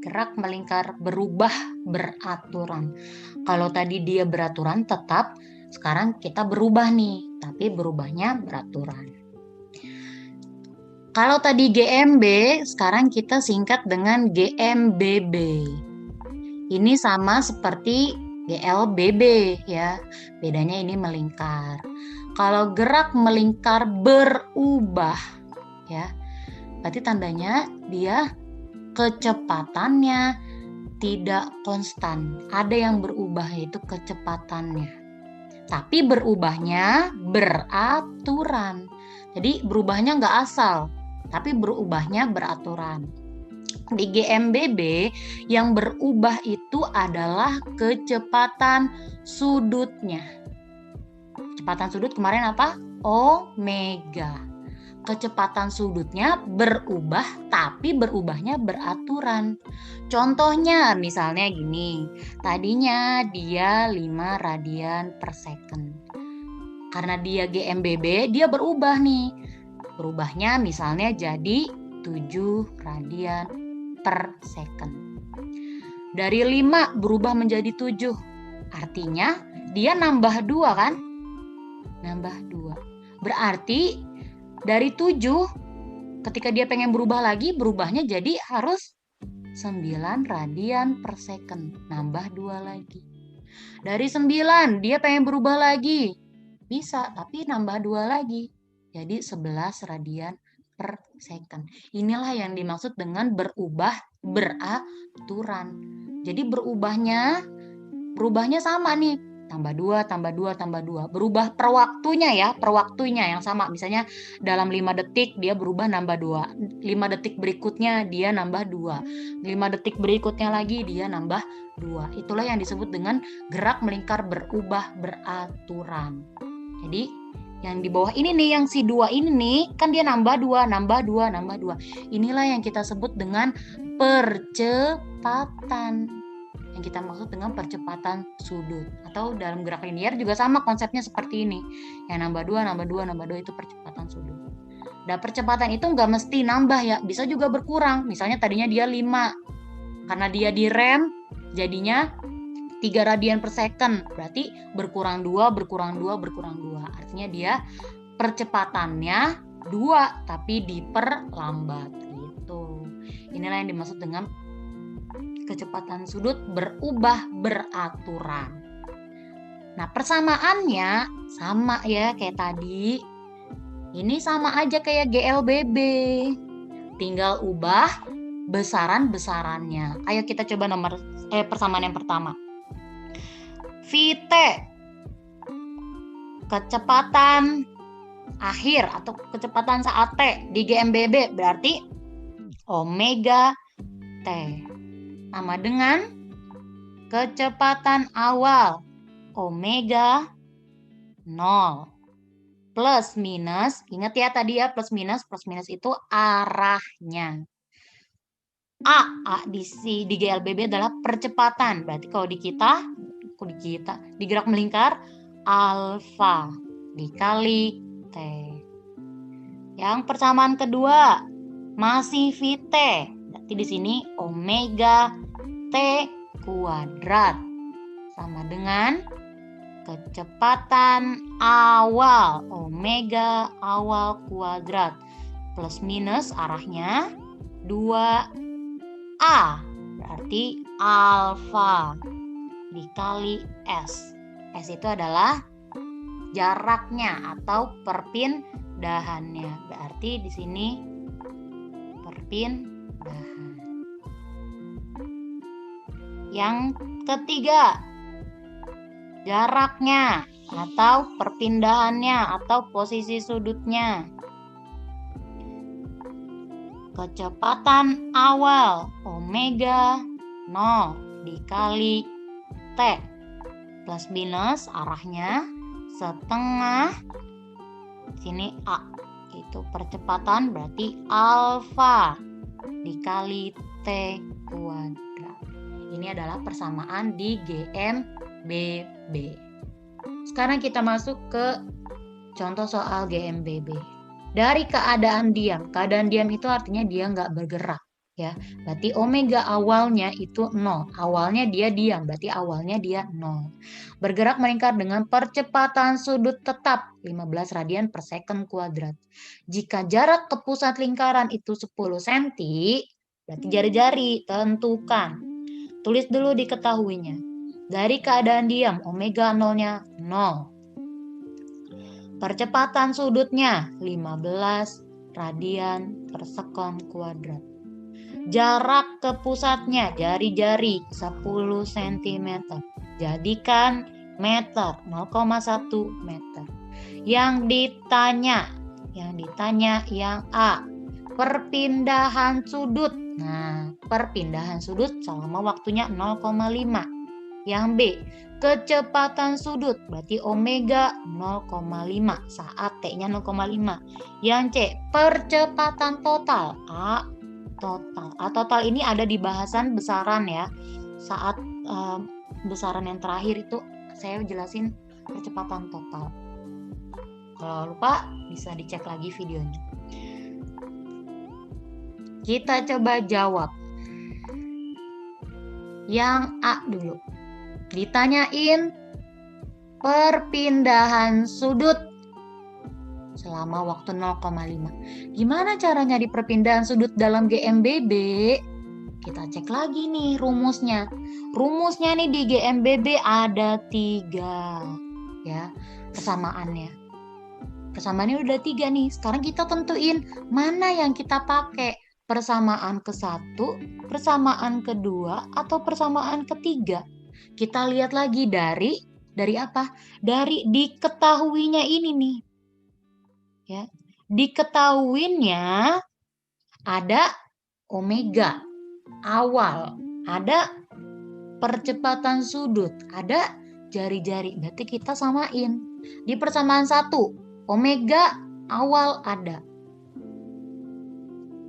Gerak melingkar berubah beraturan. Kalau tadi dia beraturan tetap, sekarang kita berubah nih, tapi berubahnya beraturan. Kalau tadi GMB, sekarang kita singkat dengan GMBB. Ini sama seperti GLBB ya, bedanya ini melingkar. Kalau gerak melingkar berubah ya, berarti tandanya dia kecepatannya tidak konstan. Ada yang berubah yaitu kecepatannya. Tapi berubahnya beraturan. Jadi berubahnya nggak asal, tapi berubahnya beraturan. Di GMBB yang berubah itu adalah kecepatan sudutnya. Kecepatan sudut kemarin apa? Omega. Kecepatan sudutnya berubah, tapi berubahnya beraturan. Contohnya misalnya gini, tadinya dia 5 radian per second. Karena dia GMBB, dia berubah nih. Berubahnya misalnya jadi 7 radian per second. Dari 5 berubah menjadi 7. Artinya dia nambah 2 kan? Nambah 2. Berarti dari 7, ketika dia pengen berubah lagi, berubahnya jadi harus 9 radian per second. Nambah 2 lagi. Dari 9, dia pengen berubah lagi. Bisa, tapi nambah 2 lagi. Jadi 11 radian per second. Inilah yang dimaksud dengan berubah beraturan. Jadi berubahnya sama nih. Tambah 2, tambah 2, tambah 2. Berubah per waktunya ya, per waktunya yang sama. Misalnya dalam 5 detik dia berubah nambah 2. 5 detik berikutnya dia nambah 2. 5 detik berikutnya lagi dia nambah 2. Itulah yang disebut dengan gerak melingkar berubah beraturan. Jadi yang di bawah ini nih, yang si 2 ini nih, kan dia nambah 2, nambah 2, nambah 2. Inilah yang kita sebut dengan percepatan. Yang kita maksud dengan percepatan sudut. Atau dalam gerak linier juga sama konsepnya seperti ini. Yang nambah 2, nambah 2, nambah 2 itu percepatan sudut. Dan percepatan itu nggak mesti nambah ya, bisa juga berkurang. Misalnya tadinya dia 5. Karena dia direm, jadinya 3 radian per second. Berarti berkurang 2, berkurang 2, berkurang 2. Artinya dia percepatannya 2, tapi diperlambat gitu. Inilah yang dimaksud dengan kecepatan sudut berubah beraturan. Nah, persamaannya sama ya kayak tadi. Ini sama aja kayak GLBB. Tinggal ubah besaran-besarannya. Ayo kita coba persamaan yang pertama. VT, kecepatan akhir atau kecepatan saat T di GMBB berarti omega T. Sama dengan kecepatan awal omega 0. Plus minus, ingat ya tadi ya plus minus itu arahnya. A di GLBB adalah percepatan. Berarti kalau di gerak melingkar alfa dikali T. Yang persamaan kedua masih VT. Berarti di sini omega T kuadrat sama dengan kecepatan awal omega awal kuadrat plus minus arahnya 2A berarti alfa dikali S. S itu adalah jaraknya atau perpindahannya. Berarti di sini perpindahan. Yang ketiga, jaraknya atau perpindahannya atau posisi sudutnya. Kecepatan awal omega 0 dikali T plus minus arahnya setengah sini A itu percepatan berarti alfa dikali T kuadrat. Ini adalah persamaan di GMBB. Sekarang kita masuk ke contoh soal GMBB. Dari keadaan diam itu artinya dia nggak bergerak. Ya, berarti omega awalnya itu 0. Awalnya dia diam, berarti awalnya dia 0. Bergerak melingkar dengan percepatan sudut tetap 15 radian per second kuadrat. Jika jarak ke pusat lingkaran itu 10 cm, berarti jari-jari tentukan. Tulis dulu diketahuinya. Dari keadaan diam, omega 0-nya 0. Percepatan sudutnya 15 radian per second kuadrat. Jarak ke pusatnya jari-jari 10 cm. Jadikan meter, 0,1 meter. Yang ditanya yang A, perpindahan sudut. Nah, perpindahan sudut selama waktunya 0,5. Yang B, kecepatan sudut, berarti omega 0,5 saat T-nya 0,5. Yang C, percepatan total. A, total. Total ini ada di bahasan besaran ya. Saat besaran yang terakhir itu saya jelasin percepatan total. Kalau lupa bisa dicek lagi videonya. Kita coba jawab. Yang A dulu. Ditanyain perpindahan sudut selama waktu 0,5. Gimana cara nyari perpindahan sudut dalam GMBB? Kita cek lagi nih rumusnya. Rumusnya nih di GMBB ada 3 ya persamaannya. Persamaannya udah 3 nih. Sekarang kita tentuin mana yang kita pakai. Persamaan ke-1, persamaan kedua, atau persamaan ketiga. Kita lihat lagi dari apa? Dari diketahuinya ini nih. Ya. Diketahuinya ada omega awal, ada percepatan sudut, ada jari-jari. Berarti kita samain. Di persamaan 1, omega awal ada.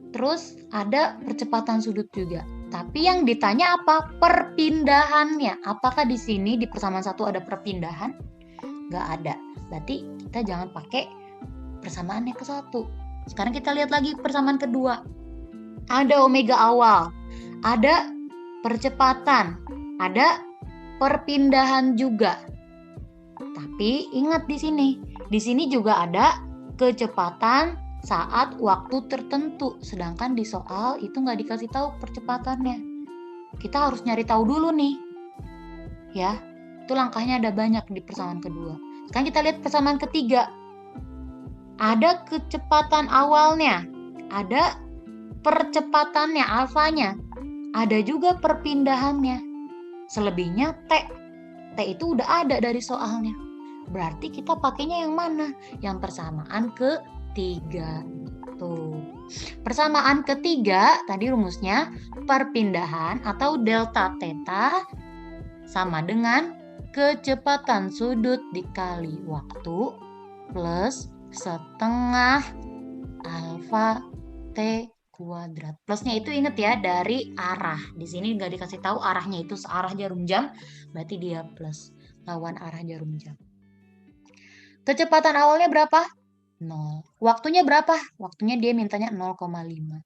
Terus ada percepatan sudut juga. Tapi yang ditanya apa? Perpindahannya. Apakah di sini di persamaan 1 ada perpindahan? Nggak ada. Berarti kita jangan pakai persamaannya ke-1. Sekarang kita lihat lagi persamaan kedua. Ada omega awal, ada percepatan, ada perpindahan juga. Tapi ingat di sini juga ada kecepatan saat waktu tertentu. Sedangkan di soal itu nggak dikasih tahu percepatannya. Kita harus nyari tahu dulu nih. Ya, itu langkahnya ada banyak di persamaan kedua. Sekarang kita lihat persamaan ketiga. Ada kecepatan awalnya, ada percepatannya, alfanya, ada juga perpindahannya. Selebihnya T itu udah ada dari soalnya. Berarti kita pakainya yang mana? Yang persamaan ketiga. Tuh. Persamaan ketiga tadi rumusnya perpindahan atau delta theta sama dengan kecepatan sudut dikali waktu plus setengah alfa T kuadrat. Plusnya itu inget ya dari arah. Di sini nggak dikasih tahu arahnya itu searah jarum jam, berarti dia plus lawan arah jarum jam. Kecepatan awalnya berapa? 0. Waktunya berapa? Waktunya dia mintanya 0,5.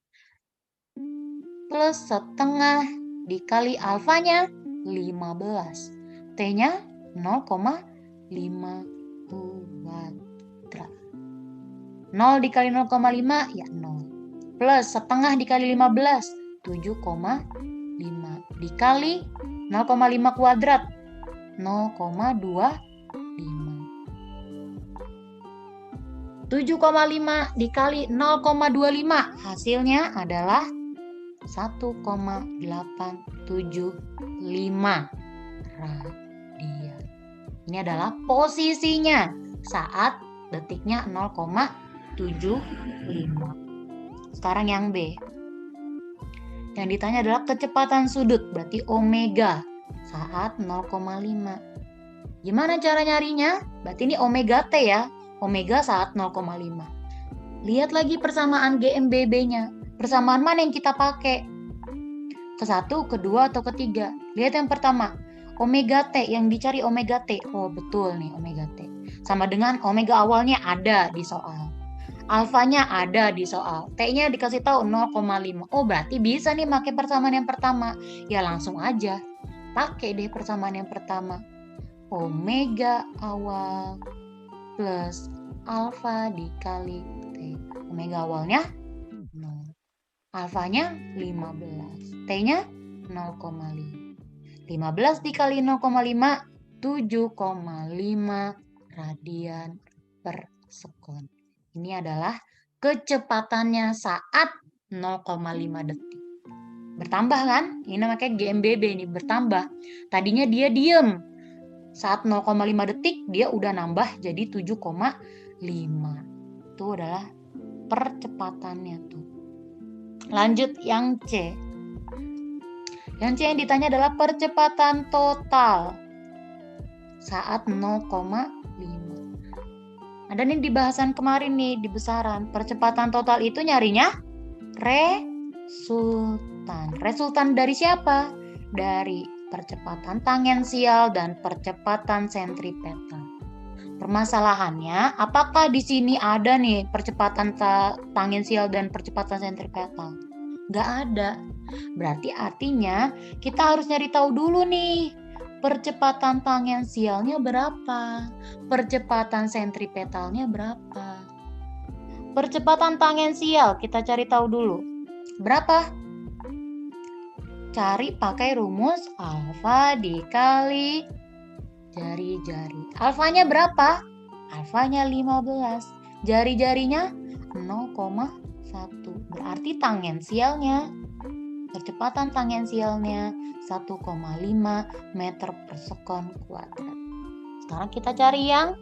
Plus setengah dikali alfanya 15. T-nya 0,5 kuadrat. 0 dikali 0,5 ya 0. Plus setengah dikali 15, 7,5. Dikali 0,5 kuadrat, 0,25. 7,5 dikali 0,25 hasilnya adalah 1,875 radian. Ini adalah posisinya saat detiknya 0,75. Sekarang yang B. Yang ditanya adalah kecepatan sudut, berarti omega saat 0,5. Gimana cara nyarinya? Berarti ini omega T ya. Omega saat 0,5. Lihat lagi persamaan GMBB-nya. Persamaan mana yang kita pakai? Ke-1, kedua, atau ketiga? Lihat yang pertama. Omega T, yang dicari omega T. Oh betul nih omega T. Sama dengan omega awalnya ada di soal. Alfanya ada di soal. T-nya dikasih tahu 0,5. Oh, berarti bisa nih pakai persamaan yang pertama. Ya langsung aja. Pakai deh persamaan yang pertama. Omega awal plus alfa dikali T. Omega awalnya 0. Alfanya 15. T-nya 0,5. 15 dikali 0,5, 7,5 radian per sekon. Ini adalah kecepatannya saat 0,5 detik. Bertambah kan? Ini namanya GMBB ini, bertambah. Tadinya dia diem. Saat 0,5 detik dia udah nambah jadi 7,5. Itu adalah percepatannya tuh. Lanjut yang C. Yang C yang ditanya adalah percepatan total saat 0,5. Ada nih di bahasan kemarin nih di besaran. Percepatan total itu nyarinya resultan. Resultan dari siapa? Dari percepatan tangensial dan percepatan sentripetal. Permasalahannya, apakah di sini ada nih percepatan tangensial dan percepatan sentripetal? Nggak ada. Berarti artinya kita harus nyari tahu dulu nih, percepatan tangensialnya berapa? Percepatan sentripetalnya berapa? Percepatan tangensial kita cari tahu dulu. Berapa? Cari pakai rumus alfa dikali jari-jari. Alfanya berapa? Alfanya 15. Jari-jarinya 0,1. Berarti tangensialnya, percepatan tangensialnya 1,5 meter per sekon kuadrat. Sekarang kita cari yang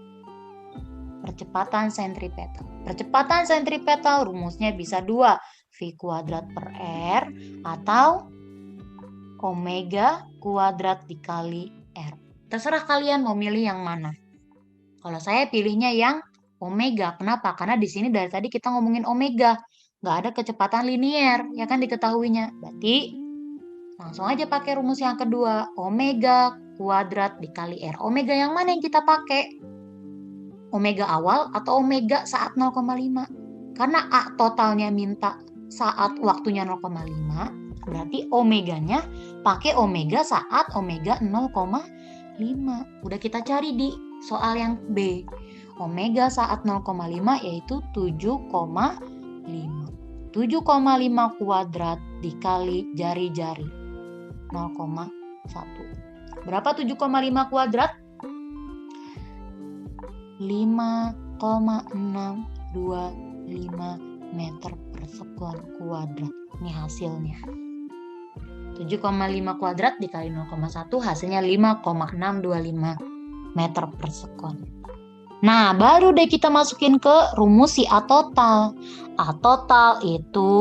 percepatan sentripetal. Percepatan sentripetal rumusnya bisa 2, V kuadrat per R atau omega kuadrat dikali R. Terserah kalian mau milih yang mana. Kalau saya pilihnya yang omega. Kenapa? Karena di sini dari tadi kita ngomongin omega. Nggak ada kecepatan linier, ya kan diketahuinya. Berarti langsung aja pakai rumus yang kedua. Omega kuadrat dikali R. Omega yang mana yang kita pakai? Omega awal atau omega saat 0,5? Karena A totalnya minta saat waktunya 0,5, berarti omeganya pakai omega saat omega 0,5. Udah kita cari di soal yang B. Omega saat 0,5 yaitu 7,5. 7,5 kuadrat dikali jari-jari 0,1. Berapa 7,5 kuadrat? 5,625 meter per sekon kuadrat. Ini hasilnya. 7,5 kuadrat dikali 0,1 hasilnya 5,625 meter per sekon. Nah, baru deh kita masukin ke rumus si A total. A total itu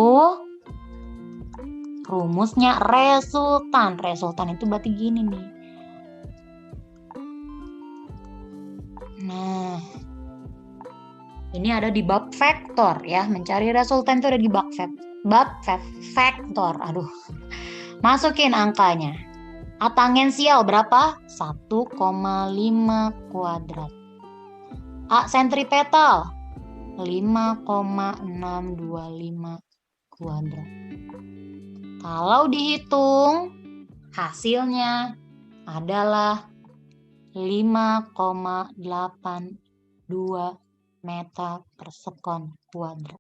rumusnya resultan. Resultan itu berarti gini nih. Nah, ini ada di bab vektor ya. Mencari resultan itu ada di bab vektor. Aduh. Masukin angkanya. A tangensial berapa? 1,5 kuadrat. A sentripetal 5,625 kuadrat. Kalau dihitung hasilnya adalah 5,82 meter per sekon kuadrat.